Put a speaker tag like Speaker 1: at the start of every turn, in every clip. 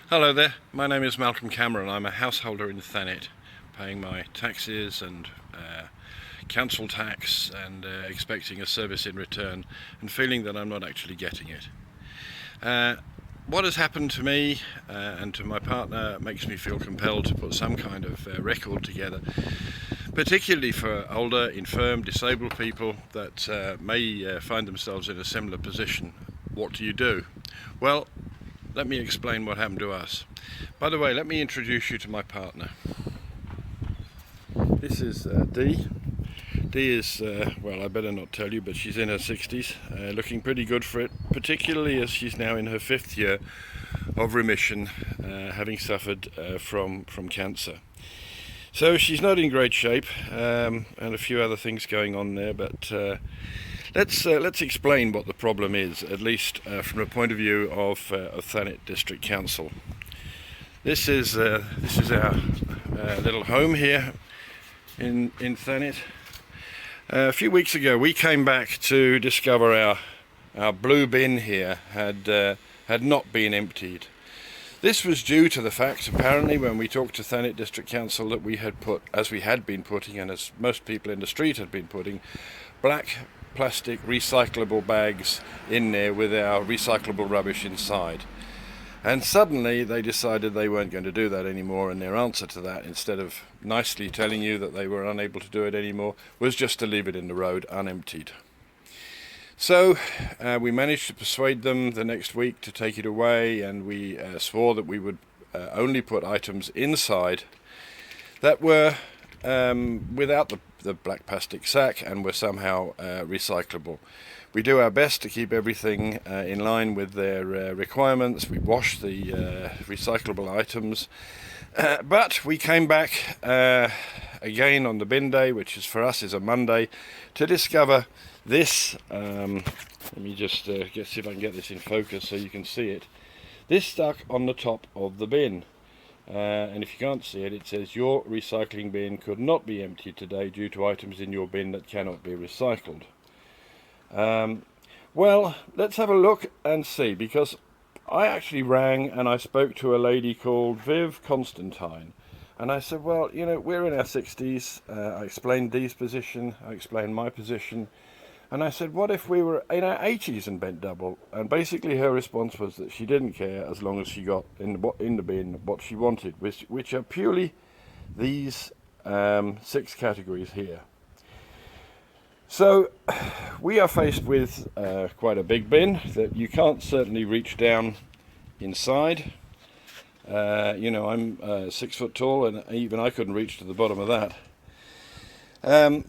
Speaker 1: Hello there, my name is Malcolm Cameron. I'm a householder in Thanet, paying my taxes and council tax and expecting a service in return and feeling that I'm not actually getting it. What has happened to me and to my partner makes me feel compelled to put some kind of record together, particularly for older, infirm, disabled people that may find themselves in a similar position. What do you do? Well, let me explain what happened to us. By the way, let me introduce you to my partner. This is Dee. Dee is, well, I better not tell you, but she's in her 60s, looking pretty good for it, particularly as she's now in her 5th year of remission, having suffered from cancer. So she's not in great shape, and a few other things going on there, but let's explain what the problem is, at least from the point of view of Thanet District Council. This is our little home here in Thanet. A few weeks ago we came back to discover our blue bin here had not been emptied. This was due to the fact, apparently, when we talked to Thanet District Council, that we had put, as we had been putting, and as most people in the street had been putting, black plastic recyclable bags in there with our recyclable rubbish inside. And suddenly they decided they weren't going to do that anymore, and their answer to that, instead of nicely telling you that they were unable to do it anymore, was just to leave it in the road unemptied. So we managed to persuade them the next week to take it away, and we swore that we would only put items inside that were without the black plastic sack and were somehow recyclable. We do our best to keep everything in line with their requirements. We wash the recyclable items, but we came back again on the bin day, which is for us is a Monday, to discover this. Let me just see if I can get this in focus so you can see it. This stuck on the top of the bin. And if you can't see it, it says your recycling bin could not be emptied today due to items in your bin that cannot be recycled. Well, let's have a look and see, because I actually rang and I spoke to a lady called Viv Constantine, and I said, well, you know, we're in our 60s. I explained Dee's position, I explained my position, and I said, what if we were in our 80s and bent double? And basically her response was that she didn't care as long as she got in the bin what she wanted, which are purely these 6 categories here. So we are faced with quite a big bin that you can't certainly reach down inside. You know, I'm 6 foot tall, and even I couldn't reach to the bottom of that.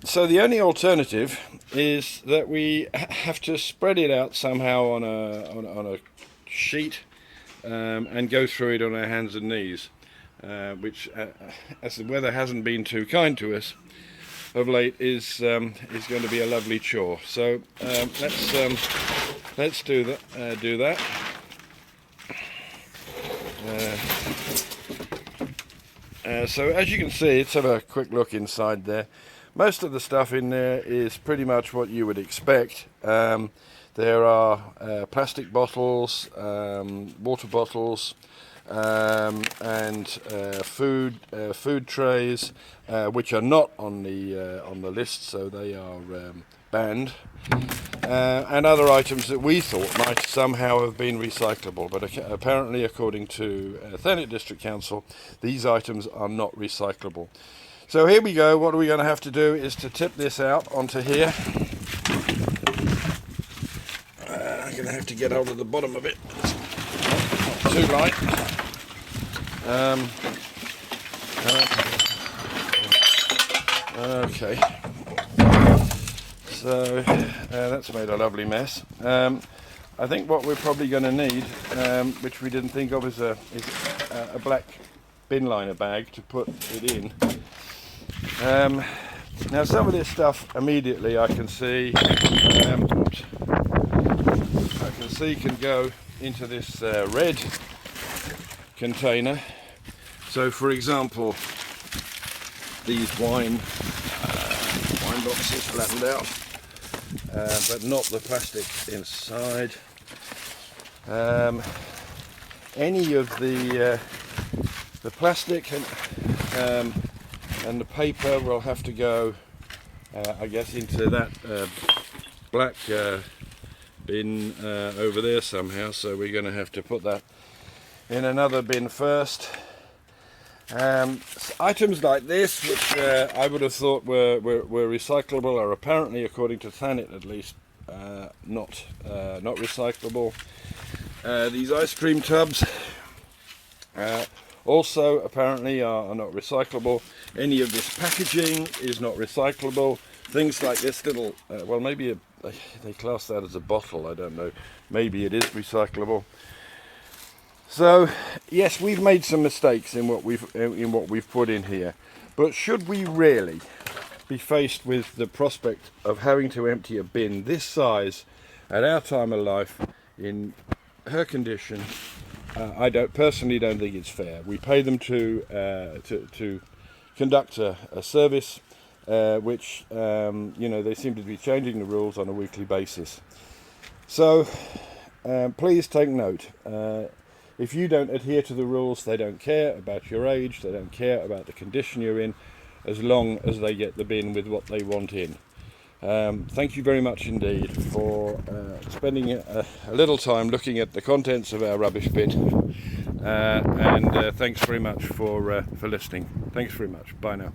Speaker 1: So the only alternative is that we have to spread it out somehow on a sheet and go through it on our hands and knees, which, as the weather hasn't been too kind to us of late, is going to be a lovely chore. So let's do that. So as you can see, let's have a quick look inside there. Most of the stuff in there is pretty much what you would expect. There are plastic bottles, water bottles, and food trays, which are not on the list, so they are banned, and other items that we thought might somehow have been recyclable, but apparently, according to Thanet District Council, these items are not recyclable. So here we go. What we're going to have to do is to tip this out onto here. I'm going to have to get hold of the bottom of it. It's not too light. Okay. So that's made a lovely mess. I think what we're probably going to need, which we didn't think of, is a black bin liner bag to put it in. Now some of this stuff immediately I can see can go into this red container. So for example, these wine boxes flattened out, but not the plastic inside. any of the plastic and the paper will have to go, I guess, into that black bin over there somehow. So we're going to have to put that in another bin first. Items like this, which I would have thought were recyclable, are apparently, according to Thanet at least, not recyclable. These ice cream tubs also apparently are not recyclable. Any of this packaging is not recyclable. Things like this little, well, maybe they class that as a bottle, I don't know. Maybe it is recyclable. So yes, we've made some mistakes in what we've put in here, but should we really be faced with the prospect of having to empty a bin this size at our time of life in her condition? I personally don't think it's fair. We pay them to conduct a service, which they seem to be changing the rules on a weekly basis. So please take note. If you don't adhere to the rules, they don't care about your age, they don't care about the condition you're in, as long as they get the bin with what they want in. Thank you very much indeed for spending a little time looking at the contents of our rubbish bin, and thanks very much for listening. Thanks very much. Bye now.